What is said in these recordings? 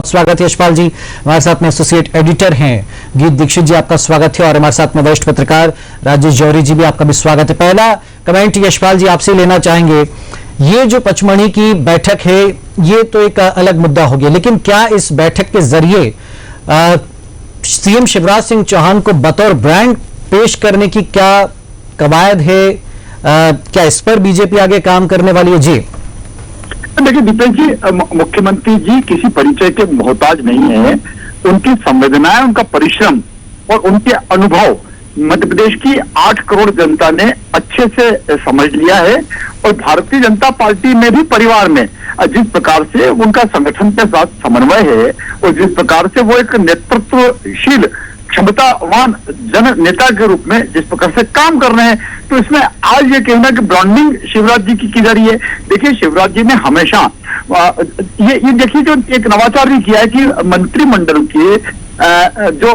स्वागत है यशपाल जी। हमारे साथ में एसोसिएट एडिटर हैं गीत दीक्षित जी, आपका स्वागत है। और हमारे साथ में वरिष्ठ पत्रकार राजेश जौहरी जी भी, आपका भी स्वागत है। पहला कमेंट यशपाल जी आपसे लेना चाहेंगे, ये जो पचमढ़ी की बैठक है ये तो एक अलग मुद्दा हो गया, लेकिन क्या इस बैठक के जरिए सीएम शिवराज सिंह चौहान को बतौर ब्रांड पेश करने की क्या कवायद है? क्या इस पर बीजेपी आगे काम करने वाली है? जी देखिए दीपेश जी, मुख्यमंत्री जी किसी परिचय के मोहताज नहीं है। उनकी संवेदनाएं, उनका परिश्रम और उनके अनुभव मध्य प्रदेश की 8 करोड़ जनता ने अच्छे से समझ लिया है। और भारतीय जनता पार्टी में भी परिवार में जिस प्रकार से उनका संगठन के साथ समन्वय है और जिस प्रकार से वो एक नेतृत्वशील क्षमतावान जन नेता के रूप में जिस प्रकार से काम कर रहे हैं, तो इसमें आज ये कहना कि ब्रांडिंग शिवराज जी की जा रही है। देखिए शिवराज जी ने हमेशा ये देखिए जो एक नवाचार भी किया है कि मंत्रिमंडल के जो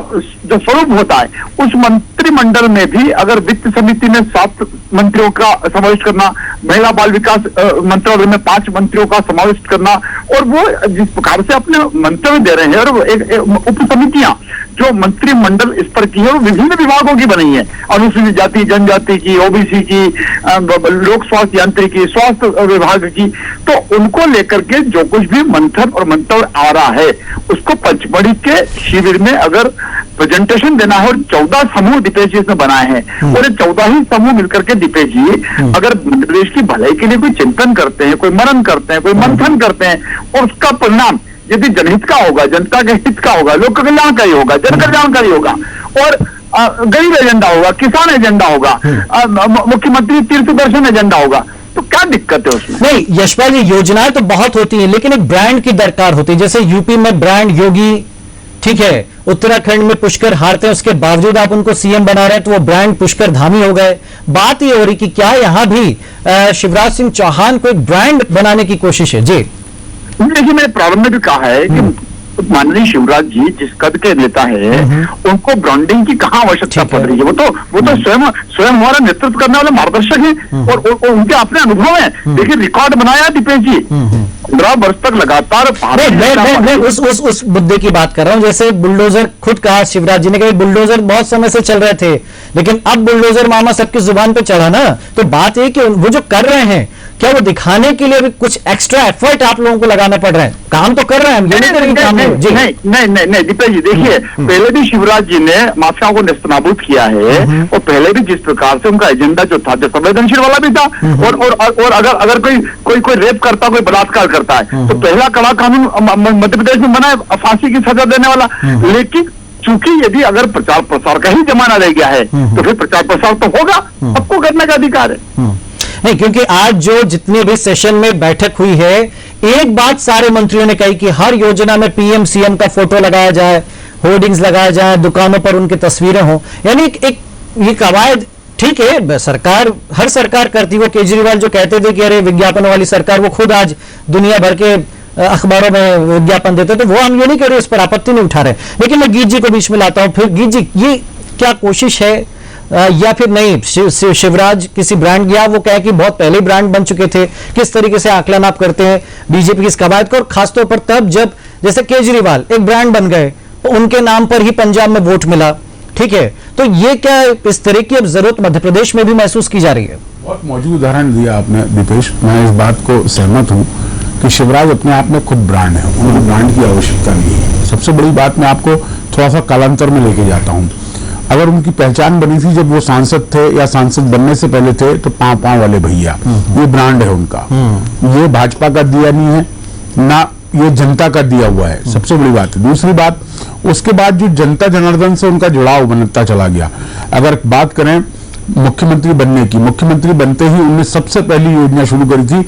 स्वरूप होता है उस मंत्रिमंडल में भी अगर वित्त समिति में 7 मंत्रियों का समावेश करना, महिला बाल विकास मंत्रालय में 5 मंत्रियों का समावेश करना, और वो जिस प्रकार से अपने मंतव्य दे रहे हैं, और एक उप समितियां जो मंत्रिमंडल इस पर की है वो विभिन्न विभागों की बनी है, अनुसूचित जाति जनजाति की, ओबीसी की, लोक स्वास्थ्य यांत्रिकी, स्वास्थ्य विभाग की, तो उनको लेकर के जो कुछ भी मंथन और मंतव्य आ रहा है उसको पचमढ़ी के शिविर में अगर प्रेजेंटेशन देना है। और 14 समूह दीपेश जी इसमें बनाए हैं और ये 14 ही समूह मिलकर के दीपेश जी अगर मध्य प्रदेश की भलाई के लिए कोई चिंतन करते हैं, कोई मनन करते हैं, कोई मंथन करते हैं, और उसका परिणाम यदि जनहित का होगा, जनता के हित का होगा, लोक कल्याण का ही होगा, जन कल्याण का ही होगा, और गरीब एजेंडा होगा, किसान एजेंडा होगा, मुख्यमंत्री तीर्थ दर्शन एजेंडा होगा, तो क्या दिक्कत है उसमें? नहीं यशपाल जी, योजनाएं तो बहुत होती हैं लेकिन एक ब्रांड की दरकार होती है। जैसे यूपी में ब्रांड योगी, ठीक है, उत्तराखंड में पुष्कर हारते हैं, उसके बावजूद आप उनको सीएम बना रहे हैं, तो वो ब्रांड पुष्कर धामी हो गए। बात ये हो रही कि क्या यहां भी शिवराज सिंह चौहान को एक ब्रांड बनाने की कोशिश है? जी देखिए, मैंने प्रारंभ में भी कहा है कि माननीय शिवराज जी जिस कद के नेता है उनको ब्रांडिंग की कहाँ आवश्यकता पड़ रही है। वो तो स्वयं हमारा नेतृत्व करने वाले मार्गदर्शक हैं और उनके अपने अनुभव हैं। देखिए रिकॉर्ड बनाया दीपेश जी, 15 वर्ष तक लगातार। मैं उस मुद्दे की बात कर रहा हूं, जैसे बुलडोजर खुद कहा शिवराज जी ने कि बुलडोजर बहुत समय से चल रहे थे, लेकिन अब बुलडोजर मामा सबकी जुबान पे चढ़ा ना। तो बात यह कि वो जो कर रहे हैं क्या वो दिखाने के लिए भी कुछ एक्स्ट्रा एफर्ट आप लोगों को लगाना पड़ रहा है? काम तो कर रहे हैं हम, ये नहीं करेंगे काम नहीं दीपेश जी, देखिए पहले भी शिवराज जी ने माफियाओं को नेस्तनाबूद किया है और पहले भी जिस प्रकार से उनका एजेंडा जो था, जो संवेदनशील वाला भी था, और अगर कोई रेप करता, कोई बलात्कार करता है तो पहला कड़ा कानून मध्य प्रदेश में बना है फांसी की सजा देने वाला। लेकिन चूंकि यदि अगर प्रचार प्रसार का ही जमाना रह गया है तो फिर प्रचार प्रसार तो होगा, सबको करने का अधिकार है। नहीं, क्योंकि आज जो जितने भी सेशन में बैठक हुई है, एक बात सारे मंत्रियों ने कही कि हर योजना में पीएम सीएम का फोटो लगाया जाए, होर्डिंग्स लगाया जाए, दुकानों पर उनकी तस्वीरें हों। यानी एक ये कवायद ठीक है, सरकार हर सरकार करती। वो केजरीवाल जो कहते थे कि अरे विज्ञापन वाली सरकार, वो खुद आज दुनिया भर के अखबारों में विज्ञापन देते, तो वो हम ये नहीं कर रहे, उस पर आपत्ति नहीं उठा रहे। लेकिन मैं गीत जी को बीच में लाता हूं। फिर गीत जी, ये क्या कोशिश है या फिर नहीं शिवराज किसी ब्रांड, या वो कहे कि बहुत पहले ब्रांड बन चुके थे? किस तरीके से आकलन आप करते हैं बीजेपी की इस कवायद को, और खासतौर पर तब जब जैसे केजरीवाल एक ब्रांड बन गए तो उनके नाम पर ही पंजाब में वोट मिला, ठीक है? तो ये क्या इस तरह की अब जरूरत मध्य प्रदेश में भी महसूस की जा रही है? बहुत मौजूद उदाहरण दिया आपने दीपेश, मैं इस बात को सहमत हूं कि शिवराज अपने आप में खुद ब्रांड है, उन्हें ब्रांड की आवश्यकता नहीं है। सबसे बड़ी बात मैं आपको थोड़ा सा कालांतर में लेके जाता हूं। अगर उनकी पहचान बनी थी जब वो सांसद थे या सांसद बनने से पहले थे, तो पांव वाले भैया, ये ब्रांड है उनका। ये भाजपा का दिया नहीं है ना, ये जनता का दिया हुआ है, सबसे बड़ी बात है। दूसरी बात, उसके बाद जो जनता जनार्दन से उनका जुड़ाव बनता चला गया। अगर बात करें मुख्यमंत्री बनने की, मुख्यमंत्री बनते ही उन्होंने सबसे पहली योजना शुरू करी थी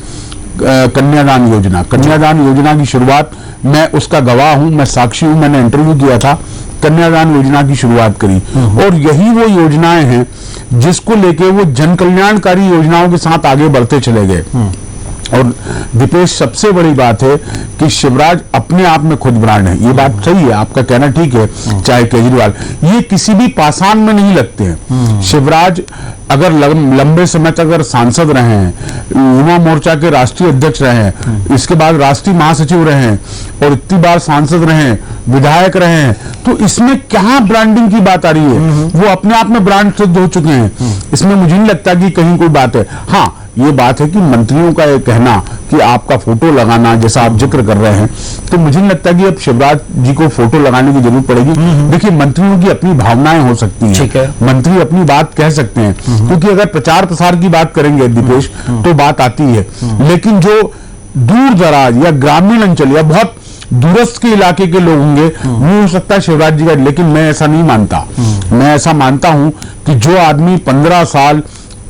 कन्यादान योजना। कन्यादान योजना की शुरुआत, मैं उसका गवाह हूं, मैं साक्षी हूं, मैंने इंटरव्यू किया था। कन्यादान योजना की शुरुआत करी और यही वो योजनाएं हैं जिसको लेके वो जन कल्याणकारी योजनाओं के साथ आगे बढ़ते चले गए। और दीपेश, सबसे बड़ी बात है कि शिवराज अपने आप में खुद ब्रांड है। ये बात सही है, आपका कहना ठीक है। चाहे केजरीवाल, ये किसी भी पासान में नहीं लगते हैं। शिवराज अगर लंबे समय तक अगर सांसद रहे हैं, युवा मोर्चा के राष्ट्रीय अध्यक्ष रहे हैं, इसके बाद राष्ट्रीय महासचिव रहे हैं और इतनी बार सांसद रहे हैं, विधायक रहे हैं, तो इसमें क्या ब्रांडिंग की बात आ रही है? वो अपने आप में ब्रांड सिद्ध हो चुके हैं। इसमें मुझे नहीं लगता कि कहीं कोई बात है। हाँ, ये बात है कि मंत्रियों का ये कहना कि आपका फोटो लगाना, जैसा आप जिक्र कर रहे हैं, तो मुझे नहीं लगता कि अब शिवराज जी को फोटो लगाने की जरूरत पड़ेगी। देखिए, मंत्रियों की अपनी भावनाएं हो सकती हैं, मंत्री अपनी बात कह सकते हैं, क्योंकि अगर प्रचार प्रसार की बात करेंगे दीपेश, तो बात आती है। लेकिन जो दूर दराज या ग्रामीण अंचल या बहुत दूरस्थ के इलाके के लोग होंगे, वो हो सकता है शिवराज जी का, लेकिन मैं ऐसा नहीं मानता। मैं ऐसा मानता हूं कि जो आदमी 15 साल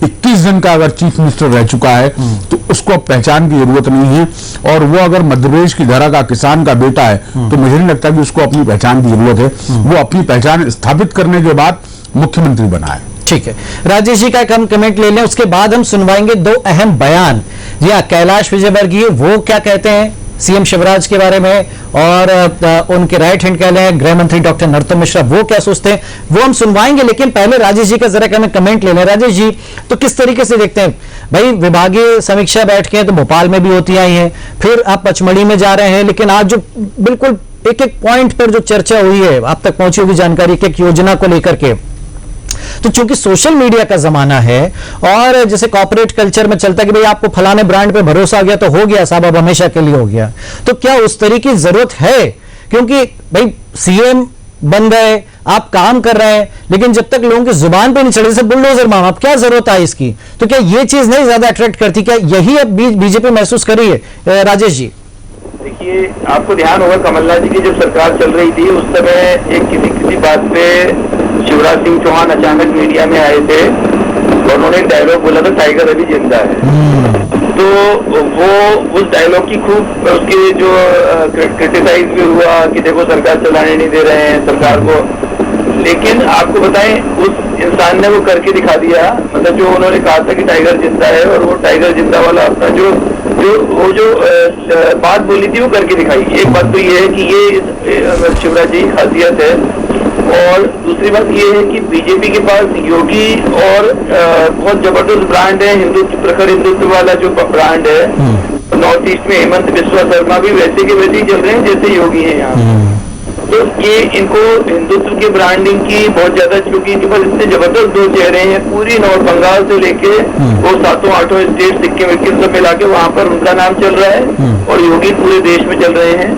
21 दिन का अगर चीफ मिनिस्टर रह चुका है, तो उसको अब पहचान की जरूरत नहीं है। और वो अगर मध्य प्रदेश की धरा का किसान का बेटा है, तो मुझे नहीं लगता कि उसको अपनी पहचान की जरूरत है। वो अपनी पहचान स्थापित करने के बाद मुख्यमंत्री बना है। ठीक है, राजेश जी का एक हम कमेंट ले लें, उसके बाद हम सुनवाएंगे दो अहम बयान। जी हाँ, कैलाश विजयवर्गीय वो क्या कहते हैं सीएम शिवराज के बारे में, और उनके राइट हैंड कह लें गृह मंत्री डॉक्टर नरोत्तम मिश्रा वो क्या सोचते हैं, वो हम सुनवाएंगे। लेकिन पहले राजेश जी का जरा हमें कमेंट ले लें। राजेश जी, तो किस तरीके से देखते हैं भाई, विभागीय समीक्षा बैठकें तो भोपाल में भी होती आई हैं, फिर आप पचमढ़ी में जा रहे हैं, लेकिन आज जो बिल्कुल एक एक पॉइंट पर जो चर्चा हुई है, आप तक पहुंची होगी जानकारी, एक एक योजना को लेकर के, तो चूंकि सोशल मीडिया का जमाना है और जैसे कॉर्पोरेट कल्चर में चलता है कि भाई आपको फलाने ब्रांड पे भरोसा आ गया तो हो गया साहब, अब हमेशा के लिए हो गया, तो क्या उस तरीके की जरूरत है? क्योंकि भाई सीएम बन गए, आप काम कर रहे हैं, लेकिन जब तक लोगों की जुबान पे नहीं चढ़े, जैसे बुलडोजर माम, अब क्या जरूरत है इसकी? तो क्या ये चीज नहीं ज्यादा अट्रैक्ट करती? क्या यही अब बीजेपी महसूस कर रही है? राजेश जी, देखिए, आपको ध्यान होगा कमलनाथ जी की जब सरकार चल रही थी, उस समय एक किसी बात पे शिवराज सिंह चौहान अचानक मीडिया में आए थे और उन्होंने डायलॉग बोला था, टाइगर अभी जिंदा है। तो वो उस डायलॉग की खूब उसके जो क्रिटिसाइज भी हुआ कि देखो सरकार चलाने नहीं दे रहे हैं सरकार को। लेकिन आपको बताएं, उस इंसान ने वो करके दिखा दिया। मतलब जो उन्होंने कहा था कि टाइगर जिंदा है, और वो टाइगर जिंदा वाला अपना जो बात बोली थी वो करके दिखाई। एक बात तो ये है कि ये शिवराज जी की खासियत है, और दूसरी बात ये है कि बीजेपी के पास योगी और बहुत जबरदस्त ब्रांड है, हिंदुत्व प्रखर हिंदुत्व वाला जो ब्रांड है। नॉर्थ ईस्ट में हेमंत बिस्वा शर्मा भी वैसे के वैसे ही चल रहे हैं जैसे योगी है यहाँ। तो ये इनको हिंदुत्व की ब्रांडिंग की बहुत ज्यादा, चूंकि इनके पास इतने जबरदस्त दो चेहरे हैं, पूरी नॉर्थ बंगाल से लेके वो 7-8 स्टेट सिक्किम विक्किम सब मिला के वहाँ पर उनका नाम चल रहा है, और योगी पूरे देश में चल रहे हैं।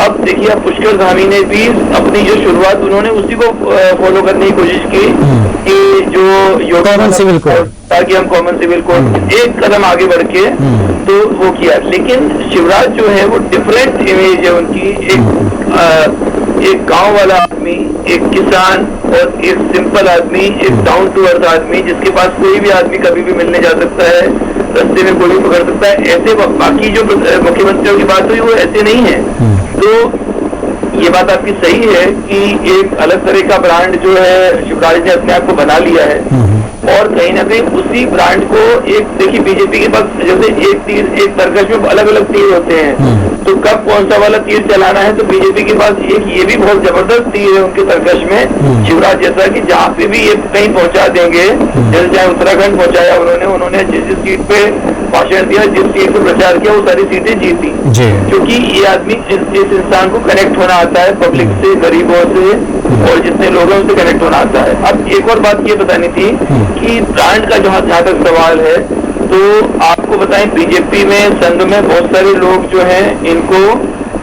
अब देखिए, अब पुष्कर धामी ने भी अपनी जो शुरुआत उन्होंने उसी को फॉलो करने की कोशिश की कि जो कॉमन सिविल कोड, ताकि हम कॉमन सिविल कोड एक कदम आगे बढ़ के तो वो किया। लेकिन शिवराज जो है वो डिफरेंट इमेज है उनकी। एक गांव वाला आदमी, एक किसान और एक सिंपल आदमी, एक डाउन टू अर्थ आदमी, जिसके पास कोई भी आदमी कभी भी मिलने जा सकता है, रास्ते में कोई भी पकड़ सकता है। ऐसे बाकी जो मुख्यमंत्रियों की बात हुई वो ऐसे नहीं है। तो ये बात आपकी सही है कि एक अलग तरह का ब्रांड जो है शिवराज ने अपने आप को बना लिया है, और कहीं ना कहीं उसी ब्रांड को एक, देखिए बीजेपी के पास जैसे एक तीर, एक तरकश में अलग अलग तीर होते हैं, तो कब कौन सा वाला तीर चलाना है, तो बीजेपी के पास एक ये भी बहुत जबरदस्त तीर है उनके तरकश में शिवराज जैसा, कि जहाँ पे भी ये कहीं पहुंचा देंगे, जैसे चाहे उत्तराखंड पहुंचाया उन्होंने जिस सीट पे भाषण दिया, जिस सीट पे प्रचार किया, वो सारी सीटें जीती, क्योंकि ये आदमी इस इंसान को कनेक्ट होना आता है पब्लिक से, गरीबों से, और जितने लोग हैं उनसे कनेक्ट होना आता है। अब एक और बात ये बतानी थी कि ब्रांड का जहाँ तक सवाल है, तो आपको बताएं बीजेपी में, संघ में बहुत सारे लोग जो हैं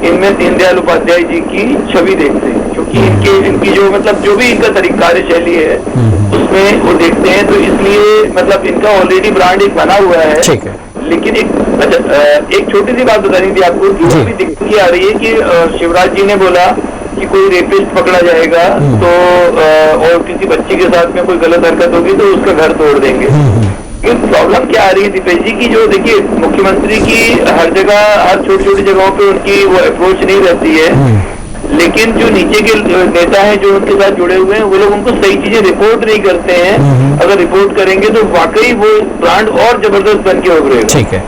इनमें दीनदयाल उपाध्याय जी की छवि देखते हैं, क्योंकि इनकी जो मतलब जो भी इनका कार्यशैली है उसमें वो देखते हैं, तो इसलिए मतलब इनका ऑलरेडी ब्रांड एक बना हुआ है। ठीक है। लेकिन एक छोटी सी बात बतानी थी आपको, जो भी दिक्कत आ रही है कि शिवराज जी ने बोला कि कोई रेपिस्ट पकड़ा जाएगा तो और किसी बच्ची के साथ में कोई गलत हरकत होगी तो उसका घर तोड़ देंगे। प्रॉब्लम क्या आ रही है दीपेश जी की, जो देखिए मुख्यमंत्री की हर जगह, हर छोटी छोटी जगहों पे उनकी वो अप्रोच नहीं रहती है, लेकिन जो नीचे के नेता हैं जो उनके साथ जुड़े हुए हैं, वो लोग उनको सही चीजें रिपोर्ट नहीं करते हैं। अगर रिपोर्ट करेंगे तो वाकई वो ब्रांड और जबरदस्त बन के उभरेगा। ठीक है।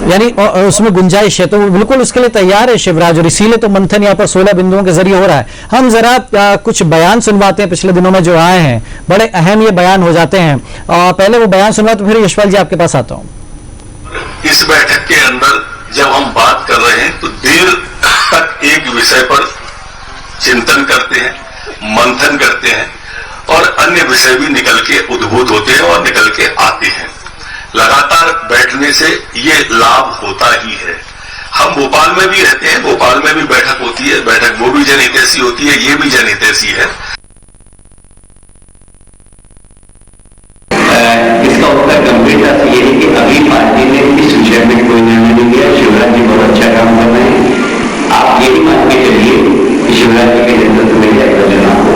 यानी उसमें गुंजाइश है, तो वो बिल्कुल उसके लिए तैयार है शिवराज, और इसीलिए तो मंथन यहाँ पर 16 बिंदुओं के जरिए हो रहा है। हम जरा कुछ बयान सुनवाते हैं पिछले दिनों में जो आए हैं, बड़े अहम ये बयान हो जाते हैं। पहले वो बयान सुनवा तो फिर यशपाल जी आपके पास आता हूँ। इस बैठक के अंदर जब हम बात कर रहे हैं तो देर तक एक विषय पर चिंतन करते हैं, मंथन करते हैं, और अन्य विषय भी निकल के उद्भूत होते हैं और निकल के आते हैं। लगातार बैठने से ये लाभ होता ही है। हम भोपाल में भी रहते हैं, भोपाल में भी बैठक होती है, बैठक वो भी जनहितैषी होती है, ये भी जनहितैषी है। इसका उत्तर गंभीरता से ये है कि अभी पार्टी ने इस विषय में कोई निर्णय नहीं लिया। शिवराज जी बहुत अच्छा काम कर रहे हैं। आप यही मान के चलिए कि शिवराज जी के नेतृत्व में अगला चुनाव हो।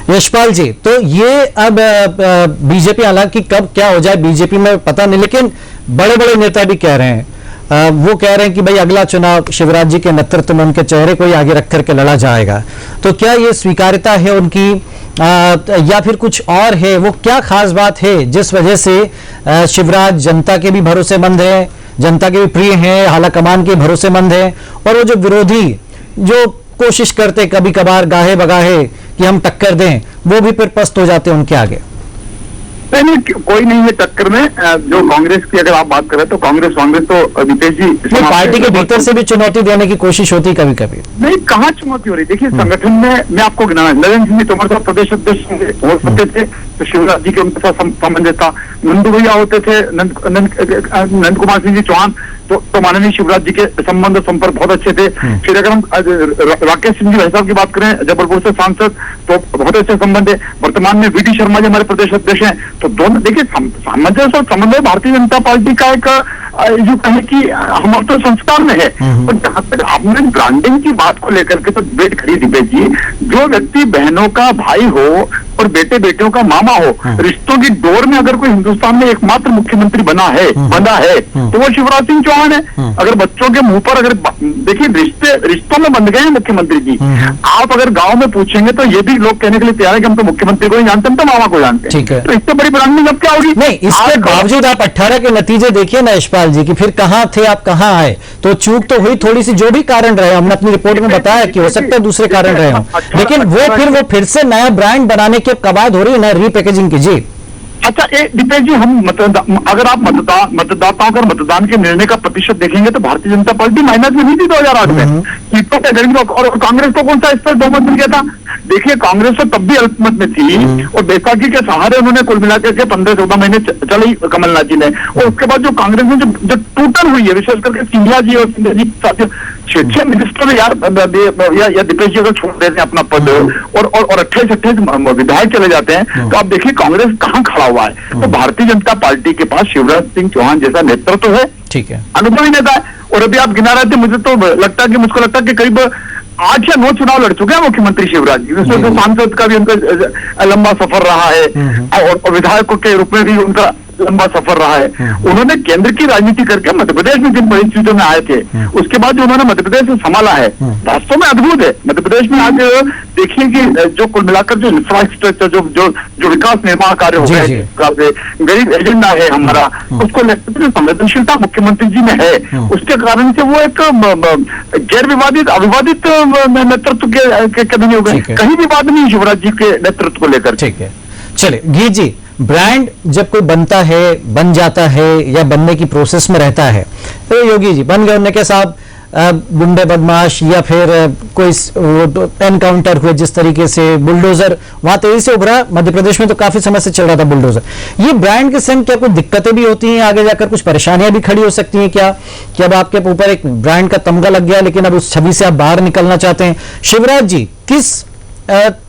यशपाल जी, तो ये अब बीजेपी, हालांकि कब क्या हो जाए बीजेपी में पता नहीं, लेकिन बड़े बड़े नेता भी कह रहे हैं, वो कह रहे हैं कि भाई अगला चुनाव शिवराज जी के नेतृत्व में उनके चेहरे को ही आगे रख करके लड़ा जाएगा। तो क्या ये स्वीकार्यता है उनकी, या फिर कुछ और है? वो क्या खास बात है जिस वजह से शिवराज जनता के भी भरोसेमंद है, जनता के भी प्रिय हैं, हालाकमान के भरोसेमंद है, और वो जो विरोधी जो कोशिश करते कभी कभार गाहे बगाहे कि हम टक्कर दें, वो भी फिर पस्त हो जाते हैं उनके आगे? नहीं, कोई नहीं है टक्कर में। जो कांग्रेस की अगर आप बात करें तो कांग्रेस तो दीपेश जी पार्टी के भीतर से भी चुनौती देने की कोशिश होती कभी कभी। नहीं, कहाँ चुनौती हो रही? देखिए, संगठन में मैं आपको गिनाना, नरेंद्र सिंह तोमर साहब प्रदेश अध्यक्ष हो सकते थे तो शिवराज जी के उनके साथ संबंध था। नंदू भैया होते थे, नंद कुमार सिंह जी चौहान, तो माननीय शिवराज जी के संबंध संपर्क बहुत अच्छे थे। फिर अगर हम राकेश सिंह जी भाई साहब की बात करें, जबलपुर से सांसद, तो बहुत अच्छे संबंध है। वर्तमान में वीडी शर्मा जी हमारे प्रदेश अध्यक्ष हैं। तो दोनों देखिए, सामंजस्य और समन्वय भारतीय जनता पार्टी का एक जो कहे कि हमारे तो संस्कार में है। और जहां तक आपने ब्रांडिंग की बात को लेकर के तो डिबेट खड़ी दीपेश जी, जो व्यक्ति बहनों का भाई हो और बेटे बेटियों का मामा हो, रिश्तों की डोर में अगर कोई हिंदुस्तान में एकमात्र मुख्यमंत्री बंधा है तो वो शिवराज सिंह चौहान है। अगर बच्चों के मुंह पर, अगर देखिए, रिश्तों में बंध गए हैं मुख्यमंत्री जी। आप अगर गांव में पूछेंगे तो ये भी लोग कहने के लिए तैयार है कि हम तो मुख्यमंत्री को नहीं जानते, हम तो मामा को जानते हैं। तो इससे बड़ी ब्रांडिंग अब क्या होगी? नहीं, इसके बावजूद आप 18 के नतीजे देखिए ना यशपाल जी, कि फिर कहां थे आप, कहां आए। तो चूक तो हुई थोड़ी सी, जो भी कारण रहे, हमने अपनी रिपोर्ट में बताया कि हो सकता है दूसरे कारण रहे हों, लेकिन वो फिर से नया ब्रांड बनाने की कवायद हो रही है, नया रीपैकेजिंग की। जी अच्छा, दीपेश जी, हम अगर आप मतदाताओं का मतदान के निर्णय का प्रतिशत देखेंगे तो भारतीय जनता पार्टी माइनस में हुई थी 2008 में सीटों के गणित, और कांग्रेस को कौन सा इस पर बहुमत मिल गया था? देखिए, कांग्रेस तो तब भी अल्पमत में थी और बैसाखी के सहारे उन्होंने कुल मिलाकर के 15-14 महीने चली कमलनाथ जी ने। और उसके बाद जो कांग्रेस में जो टूटन हुई है, विशेष करके सिंधिया जी और सिंधिया जी साथियों, 6 मिनिस्टर यार या दीपेश जी अगर छोड़ देते हैं अपना पद और 28 विधायक चले जाते हैं, तो आप देखिए कांग्रेस कहाँ खड़ा हुआ है। तो भारतीय जनता पार्टी के पास शिवराज सिंह चौहान जैसा नेतृत्व है, ठीक है, अनुभवी नेता है। और अभी आप गिना रहे थे, मुझको लगता है कि करीब 8 या 9 चुनाव लड़ चुके हैं मुख्यमंत्री शिवराज जी। उसमें तो सांसद का भी उनका लंबा सफर रहा है और विधायकों के रूप में भी उनका लंबा सफर रहा है। उन्होंने केंद्र की राजनीति करके मध्य प्रदेश में जिन बड़ी चीजों में आए थे, उसके बाद जो उन्होंने मध्य प्रदेश से संभाला है, वास्तव में अद्भुत है। मध्य प्रदेश में आज देखिए कि जो कुल मिलाकर जो इंफ्रास्ट्रक्चर, जो विकास निर्माण कार्य हो गए, गरीब एजेंडा है हमारा, उसको लेकर जो संवेदनशीलता मुख्यमंत्री जी में है, उसके कारण से वो एक गैर विवादित अविवादित नेतृत्व के कभी नहीं हो गए। कहीं विवाद नहीं शिवराज जी के नेतृत्व को लेकर। ठीक है, चलिए गीत जी, ब्रांड जब कोई बनता है, बन जाता है या बनने की प्रोसेस में रहता है, तो योगी जी बन गए, उन्होंने के साहब गुंडे बदमाश या फिर कोई एनकाउंटर हुए, जिस तरीके से बुलडोजर वहां तेजी से उभरा, मध्य प्रदेश में तो काफी समय से चल रहा था बुलडोजर। ये ब्रांड के संग क्या कुछ दिक्कतें भी होती हैं, आगे जाकर कुछ परेशानियां भी खड़ी हो सकती हैं क्या, कि अब आपके ऊपर एक ब्रांड का तमगा लग गया लेकिन अब उस छवि से आप बाहर निकलना चाहते हैं? शिवराज जी किस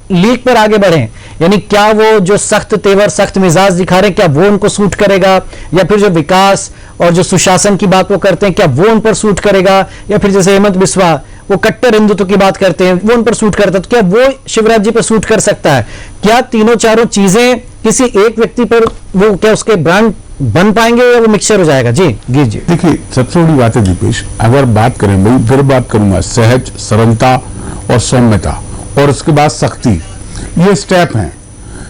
लीग पर आगे बढ़े, यानी क्या वो जो सख्त तेवर, सख्त मिजाज दिखा रहे हैं, क्या वो उनको सूट करेगा, या फिर जो विकास और जो सुशासन की बात वो करते हैं, क्या वो उन पर सूट करेगा, या फिर जैसे हेमंत बिस्वा वो कट्टर हिंदुत्व की बात करते हैं, वो उन पर सूट करता है, तो क्या वो शिवराज जी पर सूट कर सकता है? क्या तीनों चारों चीजें किसी एक व्यक्ति पर वो क्या उसके ब्रांड बन पाएंगे या वो मिक्सचर हो जाएगा? जी गीत जी। देखिए, सबसे बड़ी बात है दीपेश, अगर बात करें, मैं फिर बात करूंगा, सहज, सरलता और सौम्यता, और उसके बाद शक्ति, ये स्टेप हैं।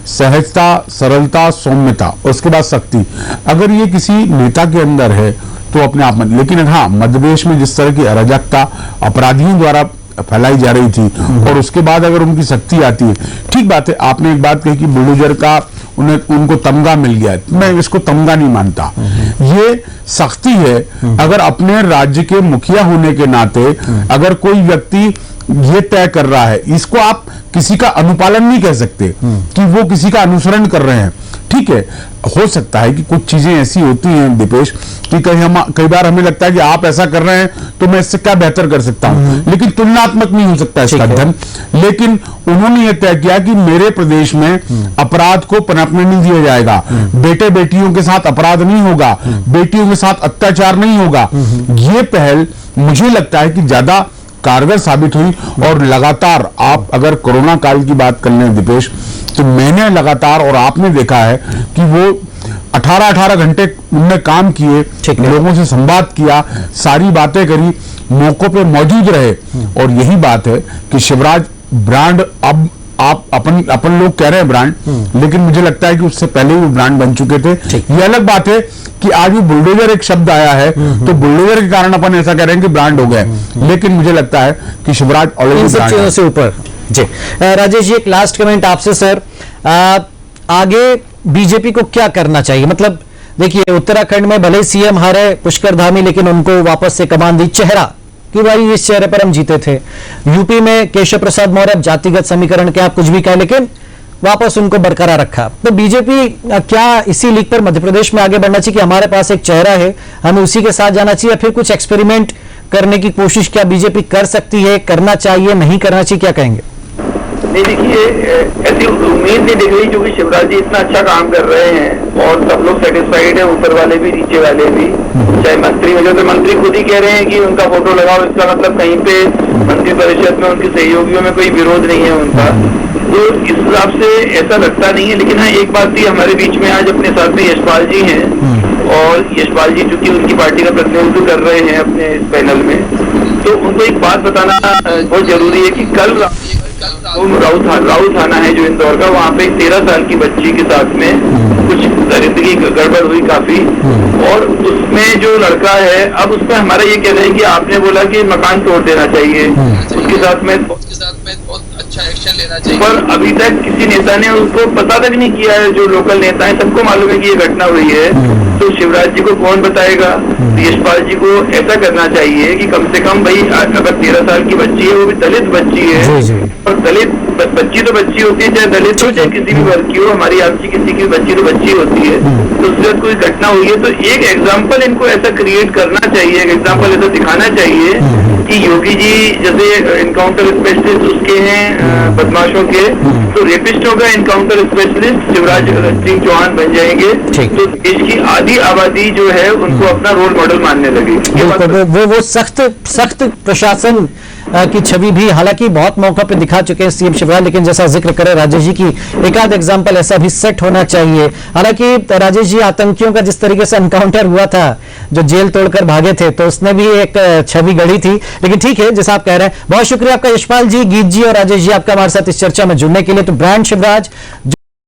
सहजता, सरलता, सौम्यता और उसके बाद शक्ति। अगर ये किसी नेता के अंदर है तो अपने आप में, लेकिन हाँ, मध्य प्रदेश में जिस तरह की अराजकता अपराधियों द्वारा फैलाई जा रही थी और उसके बाद अगर उनकी शक्ति आती है, ठीक बात है, आपने एक बात कही कि बुलडोजर का उनको तमगा मिल गया, मैं इसको तमगा नहीं मानता, ये सख्ती है। अगर अपने राज्य के मुखिया होने के नाते अगर कोई व्यक्ति ये तय कर रहा है, इसको आप किसी का अनुपालन नहीं कह सकते कि वो किसी का अनुसरण कर रहे हैं। ठीक है, हो सकता है कि कुछ चीजें ऐसी होती हैं दीपेश कि कई बार हमें लगता है कि आप ऐसा कर रहे हैं तो मैं इससे क्या बेहतर कर सकता हूं, लेकिन तुलनात्मक नहीं हो सकता इसका अध्ययन। लेकिन उन्होंने ये तय किया कि मेरे प्रदेश में अपराध को पनपने नहीं दिया जाएगा, बेटे बेटियों के साथ अपराध नहीं होगा, बेटियों के साथ अत्याचार नहीं होगा। ये पहल मुझे लगता है कि ज्यादा कारगर साबित हुई। और लगातार आप अगर कोरोना काल की बात कर लें दीपेश, तो मैंने लगातार और आपने देखा है कि वो 18-18 घंटे उनने काम किए, लोगों से संवाद किया, सारी बातें करी, मौकों पे मौजूद रहे। और यही बात है कि शिवराज ब्रांड, अब आप अपन लोग कह रहे हैं ब्रांड, लेकिन मुझे लगता है कि उससे पहले ही वो ब्रांड बन चुके थे। ये अलग बात है कि आज वो बुलडोजर एक शब्द आया है तो बुलडोजर के कारण अपन ऐसा कह रहे हैं कि ब्रांड हो गए, लेकिन मुझे लगता है कि शिवराज ऑलरेडी सब चीजों से ऊपर। जी राजेश जी, एक लास्ट कमेंट आपसे सर, आगे बीजेपी को क्या करना चाहिए? मतलब देखिए, उत्तराखंड में भले सीएम हारे पुष्कर धामी, लेकिन उनको वापस से कमान दी चेहरा कि भाई इस चेहरे पर हम जीते थे। यूपी में केशव प्रसाद मौर्य जातिगत समीकरण के आप कुछ भी कहें, लेकिन वापस उनको बरकरार रखा। तो बीजेपी क्या इसी लीग पर मध्य प्रदेश में आगे बढ़ना चाहिए कि हमारे पास एक चेहरा है, हमें उसी के साथ जाना चाहिए, या फिर कुछ एक्सपेरिमेंट करने की कोशिश क्या बीजेपी कर सकती है, करना चाहिए, नहीं करना चाहिए, क्या कहेंगे? नहीं, देखिए, ऐसी उम्मीद नहीं दिख रही, क्योंकि शिवराज जी इतना अच्छा काम कर रहे हैं और सब लोग सेटिस्फाइड है, ऊपर वाले भी नीचे वाले भी। चाहे मंत्री हो जाए तो मंत्री खुद ही कह रहे हैं कि उनका फोटो लगाओ, इसका मतलब कहीं पे मंत्री परिषद में उनके सहयोगियों में कोई विरोध नहीं है उनका। तो इस हिसाब से ऐसा लगता नहीं है। लेकिन हाँ, एक बात थी, हमारे बीच में आज अपने साथ में यशपाल जी हैं, और यशपाल जी चूंकि उनकी पार्टी का प्रतिनिधित्व कर रहे हैं अपने इस पैनल में, तो उनको एक बात बताना बहुत जरूरी है कि कल राउत थाना है जो इंदौर का, वहाँ पे 13 साल की बच्ची के साथ में कुछ दरिंदगी गड़बड़ हुई काफी, और उसमें जो लड़का है, अब उसमें हमारा ये कहना है कि आपने बोला कि मकान तोड़ देना चाहिए, उसके साथ में बहुत अच्छा एक्शन लेना चाहिए, पर अभी तक किसी नेता ने उसको पता तक नहीं किया है। जो लोकल नेता है सबको मालूम है कि ये घटना हुई है, तो शिवराज जी को कौन बताएगा? यशपाल जी को ऐसा करना चाहिए कि कम से कम भाई, अगर 13 साल की बच्ची है, वो भी दलित बच्ची है, और दलित बच्ची तो बच्ची होती है, चाहे दलित हो चाहे किसी भी वर्ग की हो, हमारी आपसी किसी की बच्ची तो बच्ची होती है। तो उसके बाद कोई घटना हुई है तो एक एग्जाम्पल इनको ऐसा क्रिएट करना चाहिए, एक एग्जाम्पल ऐसा दिखाना चाहिए कि योगी जी जैसे इनकाउंटर स्पेशलिस्ट उसके हैं बदमाशों के, तो रेपिस्टों का इनकाउंटर स्पेशलिस्ट शिवराज सिंह चौहान बन जाएंगे, तो देश की आधी आबादी जो है उनको अपना रोल मॉडल मानने लगेगी। वो सख्त प्रशासन की छवि भी हालांकि बहुत मौका पे दिखा चुके हैं सीएम शिवराज, लेकिन जैसा जिक्र करें राजेश जी की एक आध एग्जाम्पल ऐसा भी सेट होना चाहिए। हालांकि राजेश जी, आतंकियों का जिस तरीके से एनकाउंटर हुआ था, जो जेल तोड़कर भागे थे, तो उसने भी एक छवि गढ़ी थी। लेकिन ठीक है, जैसा आप कह रहे हैं, बहुत शुक्रिया आपका यशपाल जी, गीत जी और राजेश जी, आपका हमारे साथ इस चर्चा में जुड़ने के लिए। तो ब्रांड शिवराज